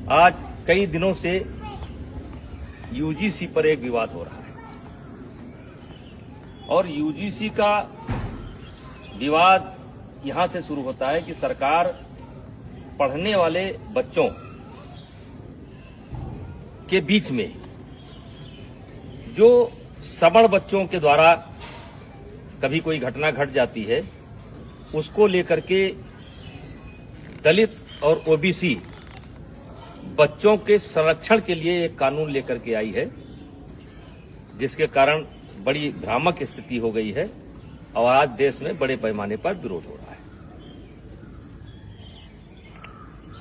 आज कई दिनों से यूजीसी पर एक विवाद हो रहा है और यूजीसी का विवाद यहां से शुरू होता है कि सरकार पढ़ने वाले बच्चों के बीच में जो सवर्ण बच्चों के द्वारा कभी कोई घटना घट जाती है उसको लेकर के दलित और ओबीसी बच्चों के संरक्षण के लिए एक कानून लेकर के आई है, जिसके कारण बड़ी भ्रामक स्थिति हो गई है और आज देश में बड़े पैमाने पर विरोध हो रहा है।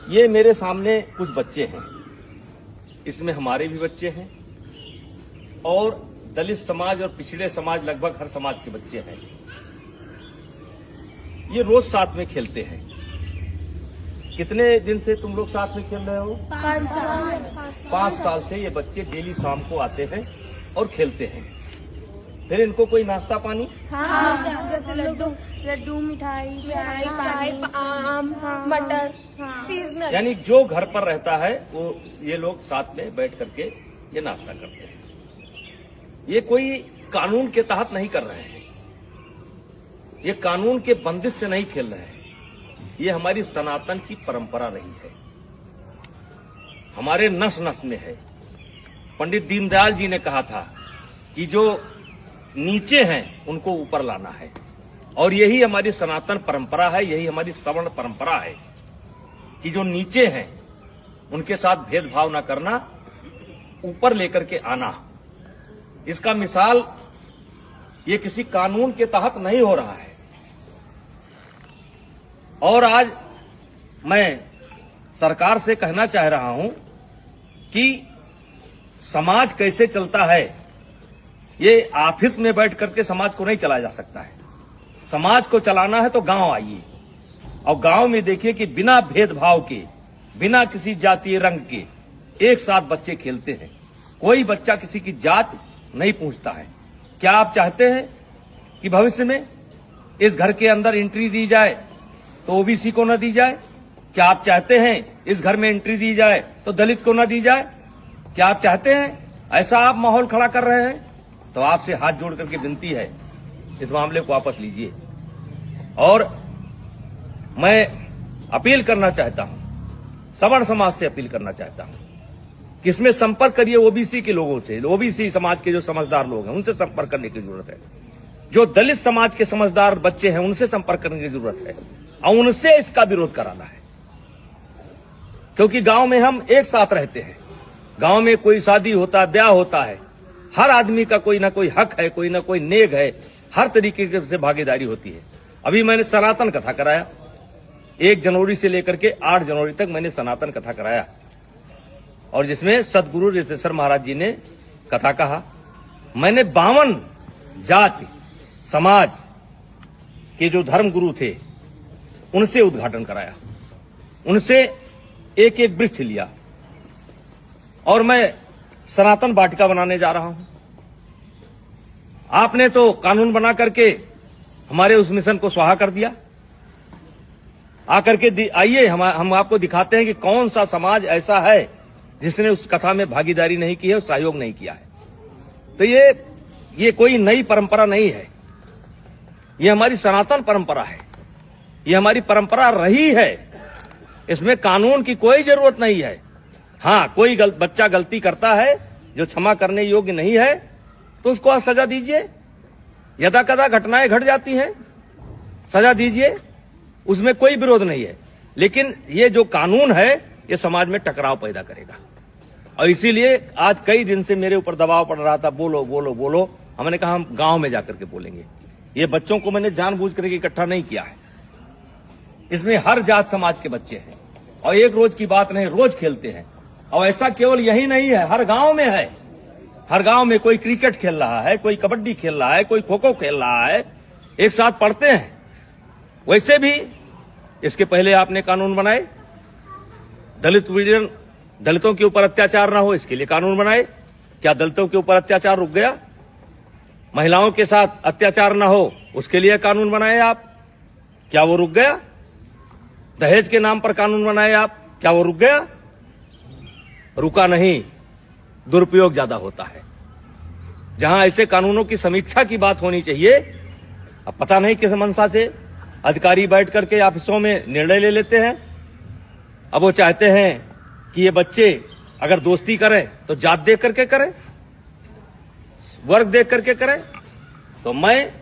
ये मेरे सामने कुछ बच्चे हैं, इसमें हमारे भी बच्चे हैं और दलित समाज और पिछड़े समाज लगभग हर समाज के बच्चे हैं। ये रोज साथ में खेलते हैं। कितने दिन से तुम लोग साथ में खेल रहे हो? 5 साल से ये बच्चे डेली शाम को आते हैं और खेलते हैं। फिर इनको कोई नाश्ता पानी? हाँ, जैसे लड्डू मिठाई चाय आम मटर सीजनल, यानी जो घर पर रहता है वो ये लोग साथ में बैठ करके ये नाश्ता करते हैं। ये कोई कानून के तहत नहीं कर रहे हैं, ये कानून के बंदिश से नहीं खेल रहे हैं। ये हमारी सनातन की परंपरा रही है, हमारे नस नस में है। पंडित दीनदयाल जी ने कहा था कि जो नीचे हैं उनको ऊपर लाना है और यही हमारी सनातन परंपरा है, यही हमारी सवर्ण परंपरा है कि जो नीचे हैं उनके साथ भेदभाव न करना, ऊपर लेकर के आना। इसका मिसाल ये किसी कानून के तहत नहीं हो रहा है। और आज मैं सरकार से कहना चाह रहा हूं कि समाज कैसे चलता है, ये ऑफिस में बैठ करके समाज को नहीं चलाया जा सकता है। समाज को चलाना है तो गांव आइए और गांव में देखिए कि बिना भेदभाव के, बिना किसी जातीय रंग के एक साथ बच्चे खेलते हैं। कोई बच्चा किसी की जात नहीं पूछता है। क्या आप चाहते हैं कि भविष्य में इस घर के अंदर एंट्री दी जाए तो ओबीसी को न दी जाए? क्या आप चाहते हैं इस घर में एंट्री दी जाए तो दलित को न दी जाए? क्या आप चाहते हैं ऐसा आप माहौल खड़ा कर रहे हैं? तो आपसे हाथ जोड़ करके विनती है, इस मामले को वापस लीजिए। और मैं अपील करना चाहता हूं, सवर्ण समाज से अपील करना चाहता हूं कि इसमें संपर्क करिए ओबीसी के लोगों से। ओबीसी समाज के जो समझदार लोग हैं उनसे संपर्क करने की जरूरत है। जो दलित समाज के समझदार बच्चे हैं उनसे संपर्क करने की जरूरत है और उनसे इसका विरोध कराना है, क्योंकि गांव में हम एक साथ रहते हैं। गांव में कोई शादी होता है, ब्याह होता है, हर आदमी का कोई ना कोई हक है, कोई ना कोई नेग है, हर तरीके से भागीदारी होती है। अभी मैंने सनातन कथा कराया, 1 जनवरी से लेकर के 8 जनवरी तक मैंने सनातन कथा कराया और जिसमें सदगुरु रितेश्वर महाराज जी ने कथा कहा। मैंने 52 जाति समाज के जो धर्म गुरु थे उनसे उद्घाटन कराया, उनसे एक एक वृक्ष लिया और मैं सनातन वाटिका बनाने जा रहा हूं। आपने तो कानून बना करके हमारे उस मिशन को स्वाहा कर दिया। आकर के आइए हम आपको दिखाते हैं कि कौन सा समाज ऐसा है जिसने उस कथा में भागीदारी नहीं की है और सहयोग नहीं किया है। तो ये कोई नई परंपरा नहीं है, ये हमारी सनातन परंपरा है, ये हमारी परंपरा रही है। इसमें कानून की कोई जरूरत नहीं है। हाँ, कोई बच्चा गलती करता है जो क्षमा करने योग्य नहीं है तो उसको आप सजा दीजिए। यदा कदा घटनाएं घट जाती हैं, सजा दीजिए, उसमें कोई विरोध नहीं है। लेकिन ये जो कानून है ये समाज में टकराव पैदा करेगा और इसीलिए आज कई दिन से मेरे ऊपर दबाव पड़ रहा था, बोलो बोलो बोलो। हमने कहा हम गांव में जाकर के बोलेंगे। ये बच्चों को मैंने जानबूझ करके इकट्ठा नहीं किया है, इसमें हर जात समाज के बच्चे हैं और एक रोज की बात नहीं, रोज खेलते हैं। और ऐसा केवल यही नहीं है, हर गांव में है। हर गांव में कोई क्रिकेट खेल रहा है, कोई कबड्डी खेल रहा है, कोई खो खो खेल रहा है, एक साथ पढ़ते हैं। वैसे भी इसके पहले आपने कानून बनाए, दलितों के ऊपर अत्याचार ना हो इसके लिए कानून बनाए। क्या दलितों के ऊपर अत्याचार रुक गया? महिलाओं के साथ अत्याचार ना हो उसके लिए कानून बनाए आप, क्या वो रुक गया? दहेज के नाम पर कानून बनाए आप, क्या वो रुक गया? रुका नहीं, दुरुपयोग ज्यादा होता है। जहां ऐसे कानूनों की समीक्षा की बात होनी चाहिए, अब पता नहीं किस मंशा से अधिकारी बैठ करके ऑफिसों में निर्णय ले लेते हैं। अब वो चाहते हैं कि ये बच्चे अगर दोस्ती करें तो जात देख करके करें, वर्ग देख करके करें। तो मैं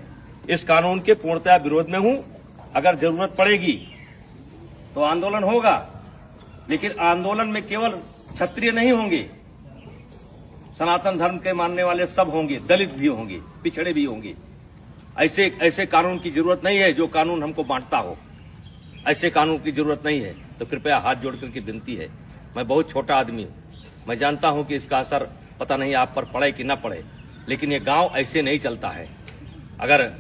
इस कानून के पूर्णतः विरोध में हूं। अगर जरूरत पड़ेगी तो आंदोलन होगा, लेकिन आंदोलन में केवल क्षत्रिय नहीं होंगे, सनातन धर्म के मानने वाले सब होंगे, दलित भी होंगे, पिछड़े भी होंगे। ऐसे कानून की जरूरत नहीं है जो कानून हमको बांटता हो। ऐसे कानून की जरूरत नहीं है। तो कृपया हाथ जोड़ करके विनती है, मैं बहुत छोटा आदमी हूं, मैं जानता हूं कि इसका असर पता नहीं आप पर पड़े कि ना पड़े, लेकिन ये गांव ऐसे नहीं चलता है। अगर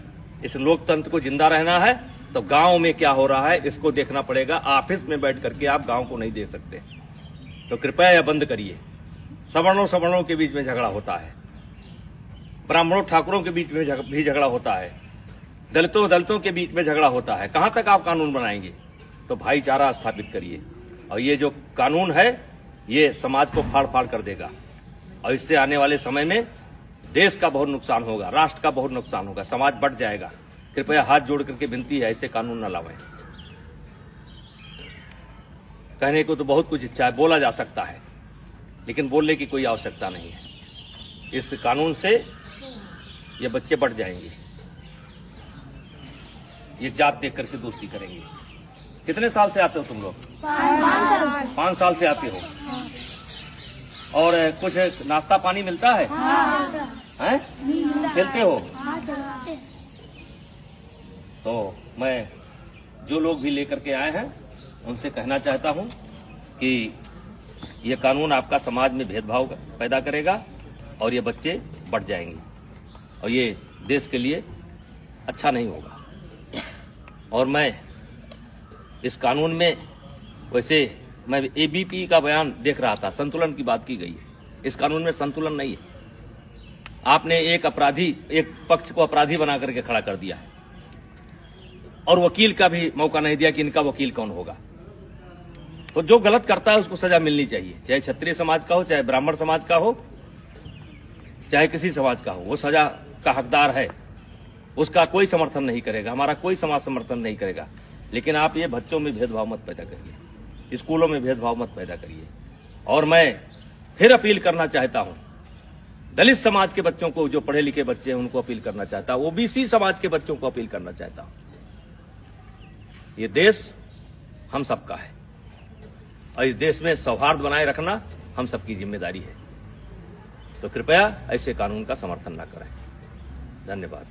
इस लोकतंत्र को जिंदा रहना है तो गांव में क्या हो रहा है इसको देखना पड़ेगा। ऑफिस में बैठ करके आप गांव को नहीं दे सकते। तो कृपया यह बंद करिए। सवर्णों के बीच में झगड़ा होता है, ब्राह्मणों ठाकुरों के बीच में भी झगड़ा होता है, दलितों के बीच में झगड़ा होता है। कहां तक आप कानून बनाएंगे? तो भाईचारा स्थापित करिए। और ये जो कानून है ये समाज को फाड़ फाड़ कर देगा, और इससे आने वाले समय में देश का बहुत नुकसान होगा, राष्ट्र का बहुत नुकसान होगा, समाज बढ़ जाएगा। कृपया हाथ जोड़ करके विनती है, ऐसे कानून न लावें। कहने को तो बहुत कुछ इच्छा है, बोला जा सकता है, लेकिन बोलने की कोई आवश्यकता नहीं है। इस कानून से ये बच्चे बढ़ जाएंगे, ये जात देख करके दोस्ती करेंगे। कितने साल से आते हो तुम लोग? 5 साल से आते हो। और कुछ नाश्ता पानी मिलता है? हैं? खेलते हो? तो मैं जो लोग भी लेकर के आए हैं उनसे कहना चाहता हूं कि ये कानून आपका समाज में भेदभाव पैदा करेगा और ये बच्चे बढ़ जाएंगे, और ये देश के लिए अच्छा नहीं होगा। और मैं इस कानून में, वैसे मैं एबीपी का बयान देख रहा था, संतुलन की बात की गई है। इस कानून में संतुलन नहीं है। आपने एक पक्ष को अपराधी बना करके खड़ा कर दिया है, और वकील का भी मौका नहीं दिया कि इनका वकील कौन होगा। तो जो गलत करता है उसको सजा मिलनी चाहिए, चाहे क्षत्रिय समाज का हो, चाहे ब्राह्मण समाज का हो, चाहे किसी समाज का हो, वो सजा का हकदार है। उसका कोई समर्थन नहीं करेगा, हमारा कोई समाज समर्थन नहीं करेगा। लेकिन आप ये बच्चों में भेदभाव मत पैदा करिए, स्कूलों में भेदभाव मत पैदा करिए। और मैं फिर अपील करना चाहता हूं, दलित समाज के बच्चों को, जो पढ़े लिखे बच्चे हैं उनको अपील करना चाहता हूं, ओबीसी समाज के बच्चों को अपील करना चाहता हूं। ये देश हम सबका है, और इस देश में सौहार्द बनाए रखना हम सबकी जिम्मेदारी है। तो कृपया ऐसे कानून का समर्थन न करें। धन्यवाद।